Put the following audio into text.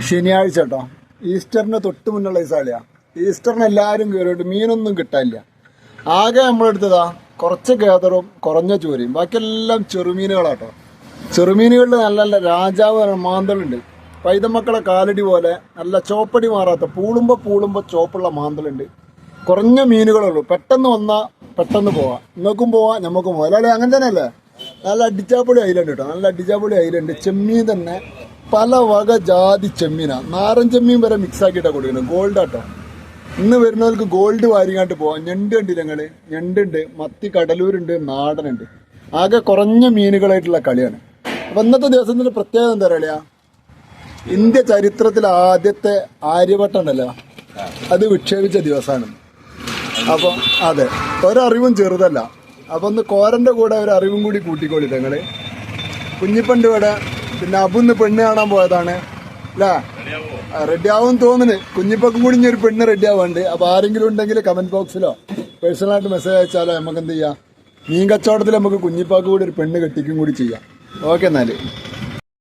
ശനിയാഴ്ച കേട്ടോ, ഈസ്റ്ററിന് തൊട്ട് മുന്നുള്ള ദിവസമാളിയാ. ഈസ്റ്ററിന് എല്ലാവരും കയറിയിട്ട് മീനൊന്നും കിട്ടാനില്ല. ആകെ നമ്മളെടുത്തതാ കുറച്ച് ഗേദറും കുറഞ്ഞ ചൂരയും, ബാക്കിയെല്ലാം ചെറുമീനുകളാട്ടോ. ചെറുമീനുകളിൽ നല്ല നല്ല രാജാവ് മാന്തളുണ്ട്, പൈതമക്കളെ കാലടി പോലെ നല്ല ചോപ്പടി മാറാത്ത പൂളുമ്പോൾ ചോപ്പുള്ള മാന്തളുണ്ട്. കുറഞ്ഞ മീനുകളുള്ളൂ, പെട്ടെന്ന് വന്നാൽ പെട്ടെന്ന് പോവാം, നിങ്ങൾക്കും പോവാം നമുക്കും പോവാം. അല്ലേ അങ്ങനെ തന്നെയല്ലേ? നല്ല അടിച്ചാപ്പൊളി ഐലൻഡ് കേട്ടോ, നല്ല അടിച്ചാപ്പൊളി ഐലൻഡ്. ചെമ്മീൻ തന്നെ പല വക ജാതി ചെമ്മീനാണ്, നാരൻ ചെമ്മീൻ വരെ മിക്സ് ആക്കിയിട്ടാണ് കൊടുക്കുന്നത്. ഗോൾഡ് ആട്ടോ. ഇന്ന് വരുന്നവർക്ക് ഗോൾഡ് വാരിങ്ങാണ്ട് പോവാം. ഞണ്ട് കണ്ടില്ല ഞങ്ങൾ? ഞണ്ടുണ്ട്, മത്തി, കടലൂരുണ്ട്, നാടനുണ്ട്. ആകെ കുറഞ്ഞ മീനുകളായിട്ടുള്ള കളിയാണ്. അപ്പം ഇന്നത്തെ ദിവസത്തിൻ്റെ പ്രത്യേകത എന്താ പറയുക? ഇന്ത്യ ചരിത്രത്തിൽ ആദ്യത്തെ ആര്യഭട്ടം ഉണ്ടല്ലോ, അത് വിക്ഷേപിച്ച ദിവസമാണ്. അപ്പം അതെ, ഒരറിവും ചെറുതല്ല. അപ്പം ഒന്ന് കോരൻ്റെ കൂടെ ഒരറിവും കൂടി കൂട്ടിക്കോളി നിങ്ങൾ. കുഞ്ഞിപ്പണ്ട് ഇവിടെ പിന്നെ അബുന്ന് പെണ്ണ് കാണാൻ പോയതാണ് അല്ലേ? റെഡി ആവും തോന്നുന്നു. കുഞ്ഞിപ്പക്കും കൂടി ഇനി ഒരു പെണ്ണ് റെഡി ആവാണ്ട്. അപ്പോൾ ആരെങ്കിലും ഉണ്ടെങ്കിൽ കമൻറ്റ് ബോക്സിലോ പേഴ്സണലായിട്ട് മെസ്സേജ് അയച്ചാലോ നമുക്ക് എന്ത് ചെയ്യാം, മീൻ കച്ചവടത്തിൽ നമുക്ക് കുഞ്ഞിപ്പാക്ക് കൂടി ഒരു പെണ്ണ് കെട്ടിക്കും കൂടി ചെയ്യാം. ഓക്കെ എന്നാൽ.